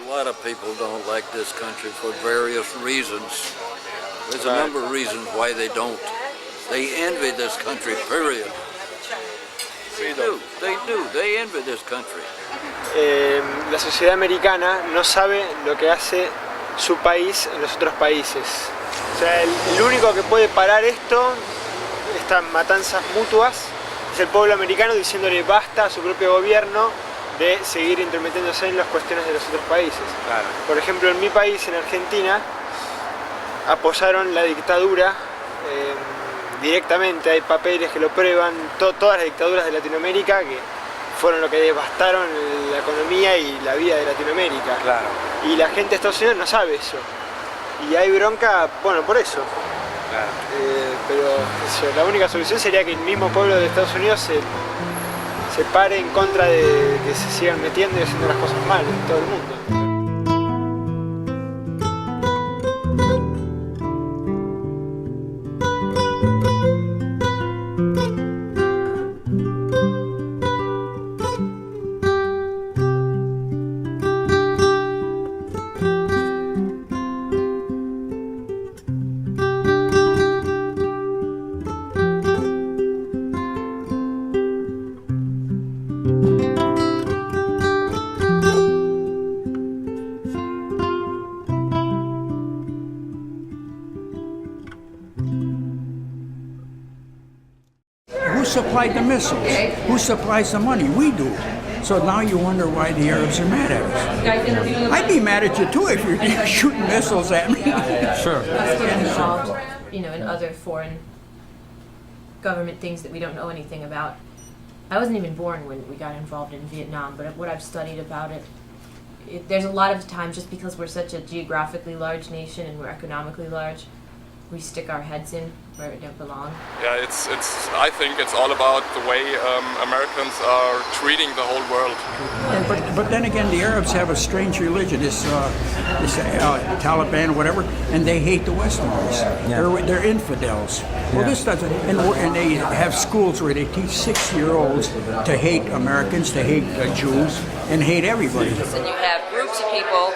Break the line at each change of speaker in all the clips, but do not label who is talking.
A lot of people don't like this country for various reasons. There's a number of reasons why they don't. They envy this country, period. They do. They envy this country.
La sociedad americana no sabe lo que hace su país en los otros países. O sea, el único que puede parar esto, estas matanzas mutuas, es el pueblo americano diciéndole basta a su propio gobierno de seguir intrometiéndose en las cuestiones de los otros países.
Claro.
Por ejemplo, en mi país, en Argentina, apoyaron la dictadura directamente, hay papeles que lo prueban, todas las dictaduras de Latinoamérica que fueron lo que devastaron la economía y la vida de Latinoamérica.
Claro.
Y la gente de Estados Unidos no sabe eso. Y hay bronca, bueno, por eso.
Claro.
Pero la única solución sería que el mismo pueblo de Estados Unidos se pare en contra de que se sigan metiendo y haciendo las cosas mal en todo el mundo.
Who supplied the missiles? Who supplies the money? We do. So now you wonder why the Arabs are mad at us. I'd be mad at you too if you're shooting missiles at me.
Sure.
Us getting involved, in other foreign government things that we don't know anything about. I wasn't even born when we got involved in Vietnam, but what I've studied about it, there's a lot of times, just because we're such a geographically large nation and we're economically large, we stick our heads in where it don't belong.
Yeah, I think it's all about the way Americans are treating the whole world.
But then again, the Arabs have a strange religion, this Taliban or whatever, and they hate the Westerners. Yeah. They're infidels. Well, this doesn't, and they have schools where they teach 6-year-olds to hate Americans, to hate Jews, and hate everybody.
And you have groups of people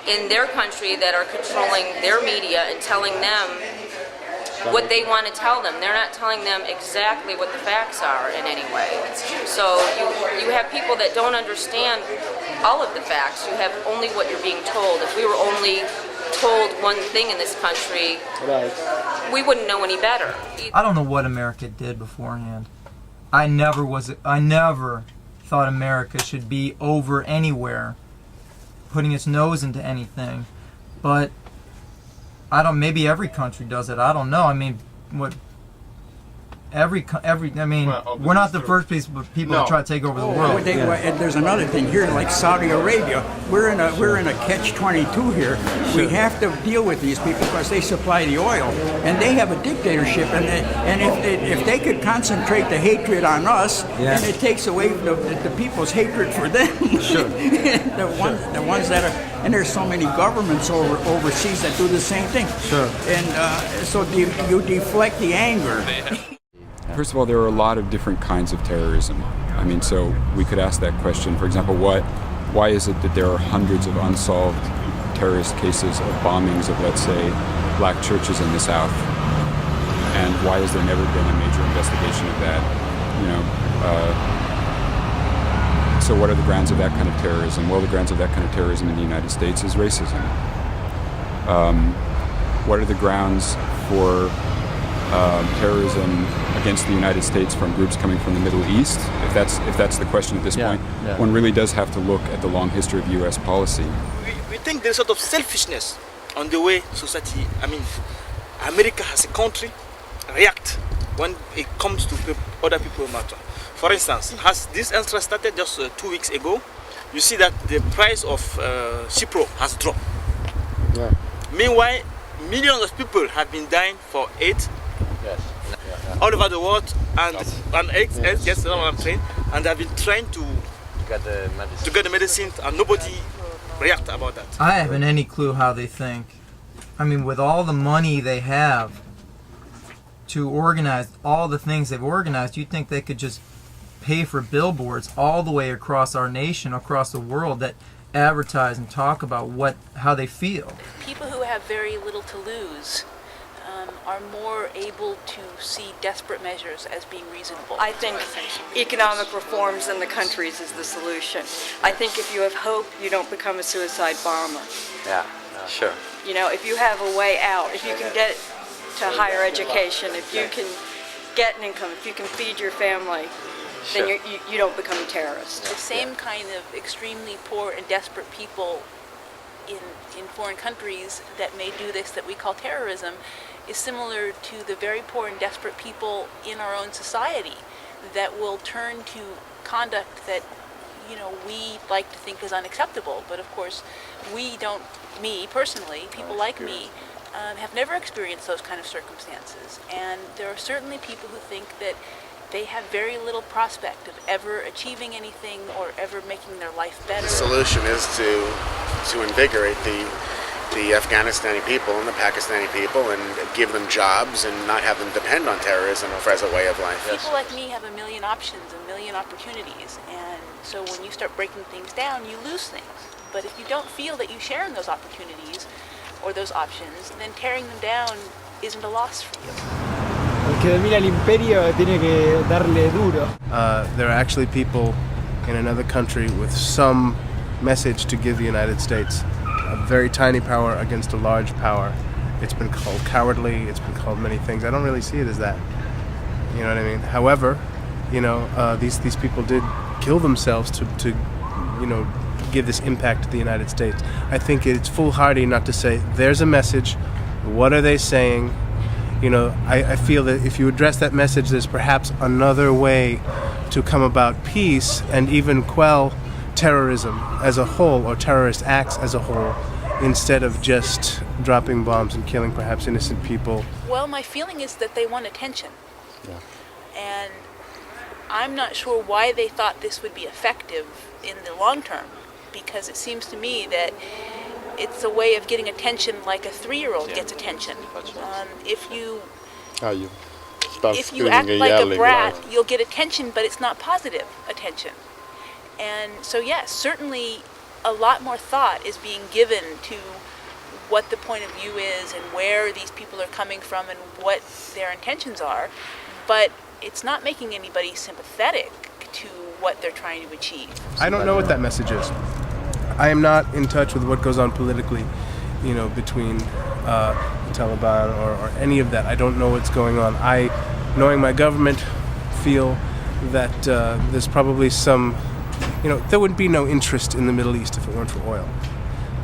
in their country that are controlling their media and telling them what they want to tell them. They're not telling them exactly what the facts are in any way. So you have people that don't understand all of the facts. You have only what you're being told. If we were only told one thing in this country, we wouldn't know any better.
I don't know what America did beforehand. I never thought America should be over anywhere, putting its nose into anything. But maybe every country does it. I don't know. I mean, we're not the first people to try to take over the world.
And there's another thing here, like Saudi Arabia. We're in a catch-22 here. Sure. We have to deal with these people because they supply the oil, and they have a dictatorship. And if they could concentrate the hatred on us, then it takes away the people's hatred for them.
Sure.
the ones that are. And there's so many governments overseas that do the same thing.
Sure.
And so you deflect the anger.
First of all, there are a lot of different kinds of terrorism. I mean, so we could ask that question. For example, why is it that there are hundreds of unsolved terrorist cases of bombings of, let's say, black churches in the South? And why has there never been a major investigation of that? So what are the grounds of that kind of terrorism? Well, the grounds of that kind of terrorism in the United States is racism. What are the grounds for terrorism against the United States from groups coming from the Middle East? If that's the question at this point, one really does have to look at the long history of U.S. policy.
We think there's sort of selfishness on the way society, America as a country react when it comes to other people matter. For instance, has this incident started just 2 weeks ago? You see that the price of Cipro has dropped.
Yeah.
Meanwhile, millions of people have been dying for AIDS all over the world, and AIDS, yes, what I'm saying, and they've been trying to get the medicine, and nobody react about that.
I haven't any clue how they think. I mean, with all the money they have to organize all the things they've organized, you'd think they could just pay for billboards all the way across our nation, across the world, that advertise and talk about how they feel.
People who have very little to lose are more able to see desperate measures as being reasonable.
I think economic reforms in the countries is the solution. I think if you have hope, you don't become a suicide bomber.
Yeah, sure.
You know, if you have a way out, if you can get to higher education, if you can get an income, if you can feed your family, then you don't become a terrorist.
The same kind of extremely poor and desperate people in foreign countries that may do this that we call terrorism is similar to the very poor and desperate people in our own society that will turn to conduct that, you know, we like to think is unacceptable. But of course, me personally, people like me, have never experienced those kind of circumstances. And there are certainly people who think that they have very little prospect of ever achieving anything or ever making their life better.
The solution is to invigorate the Afghanistani people and the Pakistani people and give them jobs and not have them depend on terrorism as a way of life.
People like me have a million options, a million opportunities, and so when you start breaking things down, you lose things. But if you don't feel that you share in those opportunities or those options, then tearing them down isn't a loss for you.
El que domina el imperio tiene que darle duro.
There are actually people in another country with some message to give the United States. A very tiny power against a large power. It's been called cowardly, it's been called many things. I don't really see it as that. You know what I mean? However, you know, these people did kill themselves to you know, give this impact to the United States. I think it's foolhardy not to say, there's a message, what are they saying? You know, I feel that if you address that message, there's perhaps another way to come about peace and even quell terrorism as a whole, or terrorist acts as a whole, instead of just dropping bombs and killing perhaps innocent people.
Well, my feeling is that they want attention.
Yeah.
And I'm not sure why they thought this would be effective in the long term, because it seems to me that it's a way of getting attention like a 3-year-old gets attention. If you act like a brat, you'll get attention, but it's not positive attention. And so yes, certainly a lot more thought is being given to what the point of view is and where these people are coming from and what their intentions are, but it's not making anybody sympathetic to what they're trying to achieve.
I don't know what that message is. I am not in touch with what goes on politically, you know, between the Taliban or any of that. I don't know what's going on. I, knowing my government, feel that there's probably some, you know, there would be no interest in the Middle East if it weren't for oil.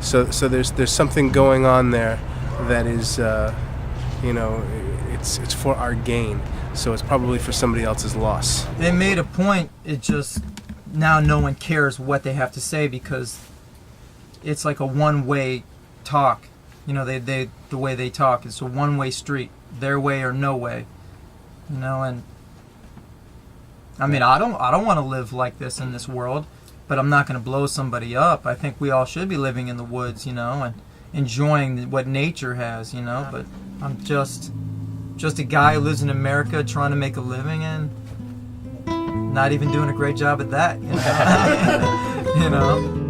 So there's something going on there that is, you know, it's for our gain. So it's probably for somebody else's loss.
They made a point. It just now no one cares what they have to say because it's like a one-way talk. You know, the way they talk, it's a one-way street, their way or no way. You know, and I mean, I don't want to live like this in this world, but I'm not going to blow somebody up. I think we all should be living in the woods, you know, and enjoying what nature has, you know. But I'm just a guy who lives in America trying to make a living and not even doing a great job at that, you know. You know.